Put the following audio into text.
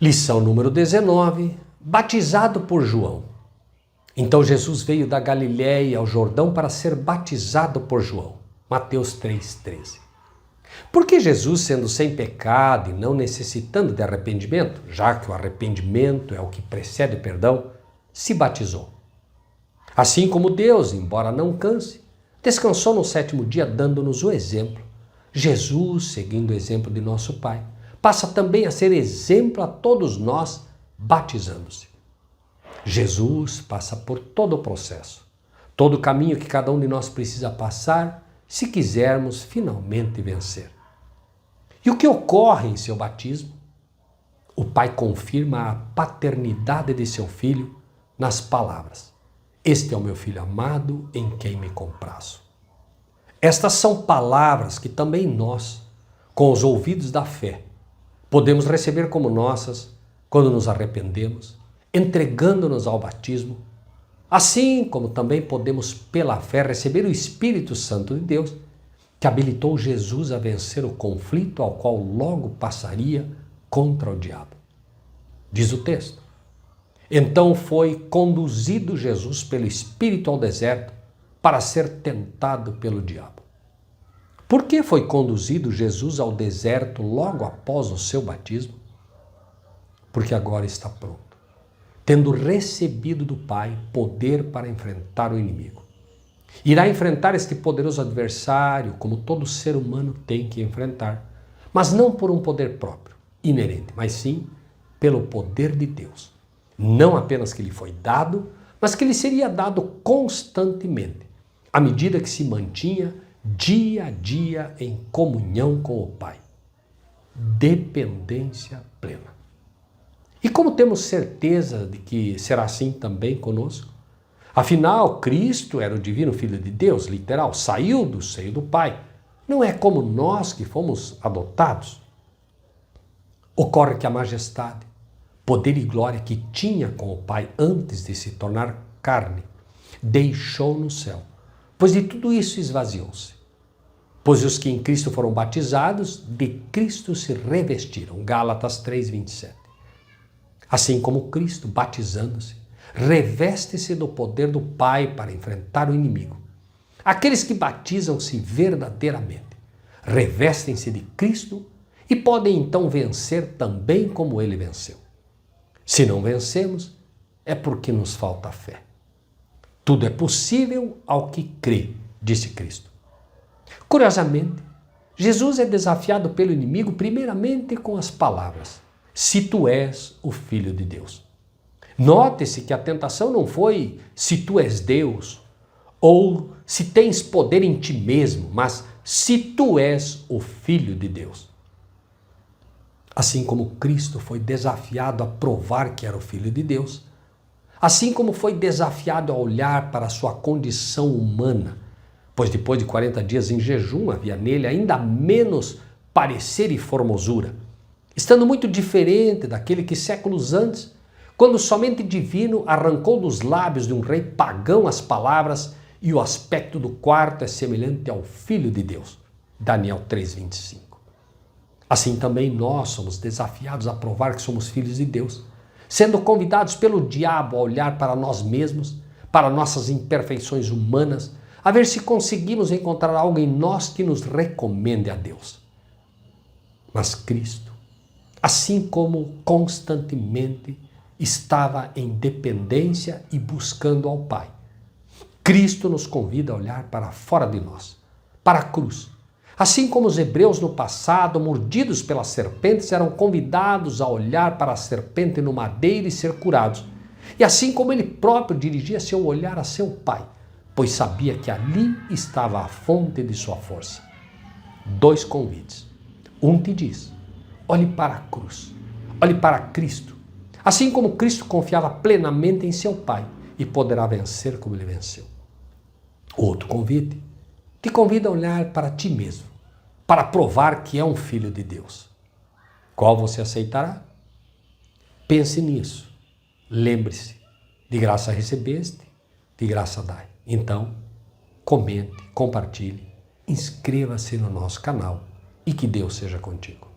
Lição número 19, batizado por João. Então Jesus veio da Galiléia ao Jordão para ser batizado por João. Mateus 3,13. Por que Jesus, sendo sem pecado e não necessitando de arrependimento, já que o arrependimento é o que precede o perdão, se batizou? Assim como Deus, embora não canse, descansou no sétimo dia dando-nos o exemplo. Jesus, seguindo o exemplo de nosso Pai, passa também a ser exemplo a todos nós, batizando-se. Jesus passa por todo o processo, todo o caminho que cada um de nós precisa passar se quisermos finalmente vencer. E o que ocorre em seu batismo? O Pai confirma a paternidade de seu Filho nas palavras: "Este é o meu Filho amado, em quem me comprazo." Estas são palavras que também nós, com os ouvidos da fé, podemos receber como nossas quando nos arrependemos, entregando-nos ao batismo, assim como também podemos, pela fé, receber o Espírito Santo de Deus, que habilitou Jesus a vencer o conflito ao qual logo passaria contra o diabo. Diz o texto: "Então foi conduzido Jesus pelo Espírito ao deserto para ser tentado pelo diabo." Por que foi conduzido Jesus ao deserto logo após o seu batismo? Porque agora está pronto, tendo recebido do Pai poder para enfrentar o inimigo. Irá enfrentar este poderoso adversário como todo ser humano tem que enfrentar, mas não por um poder próprio, inerente, mas sim pelo poder de Deus. Não apenas que lhe foi dado, mas que lhe seria dado constantemente, à medida que se mantinha dia a dia em comunhão com o Pai. Dependência plena. E como temos certeza de que será assim também conosco? Afinal, Cristo era o divino Filho de Deus, literal, saiu do seio do Pai. Não é como nós que fomos adotados. Ocorre que a majestade, poder e glória que tinha com o Pai antes de se tornar carne, deixou no céu, pois de tudo isso esvaziou-se. Pois os que em Cristo foram batizados, de Cristo se revestiram. Gálatas 3,27. Assim como Cristo, batizando-se, reveste-se do poder do Pai para enfrentar o inimigo. Aqueles que batizam-se verdadeiramente, revestem-se de Cristo e podem então vencer também como ele venceu. Se não vencemos, é porque nos falta fé. Tudo é possível ao que crê, disse Cristo. Curiosamente, Jesus é desafiado pelo inimigo primeiramente com as palavras: "Se tu és o Filho de Deus." Note-se que a tentação não foi "se tu és Deus" ou "se tens poder em ti mesmo", mas "se tu és o Filho de Deus." Assim como Cristo foi desafiado a provar que era o Filho de Deus, assim como foi desafiado a olhar para a sua condição humana, pois depois de 40 dias em jejum havia nele ainda menos parecer e formosura, estando muito diferente daquele que séculos antes, quando somente divino, arrancou dos lábios de um rei pagão as palavras: "E o aspecto do quarto é semelhante ao Filho de Deus." Daniel 3,25. Assim também nós somos desafiados a provar que somos filhos de Deus, sendo convidados pelo diabo a olhar para nós mesmos, para nossas imperfeições humanas, a ver se conseguimos encontrar algo em nós que nos recomende a Deus. Mas Cristo, assim como constantemente estava em dependência e buscando ao Pai, Cristo nos convida a olhar para fora de nós, para a cruz. Assim como os hebreus no passado, mordidos pelas serpentes, eram convidados a olhar para a serpente no madeiro e ser curados. E assim como ele próprio dirigia seu olhar a seu Pai, pois sabia que ali estava a fonte de sua força. 2 convites. Um te diz: olhe para a cruz, olhe para Cristo. Assim como Cristo confiava plenamente em seu Pai e poderá vencer como ele venceu. Outro convite te convida a olhar para ti mesmo, para provar que é um filho de Deus. Qual você aceitará? Pense nisso. Lembre-se, de graça recebeste, de graça dai. Então, comente, compartilhe, inscreva-se no nosso canal e que Deus seja contigo.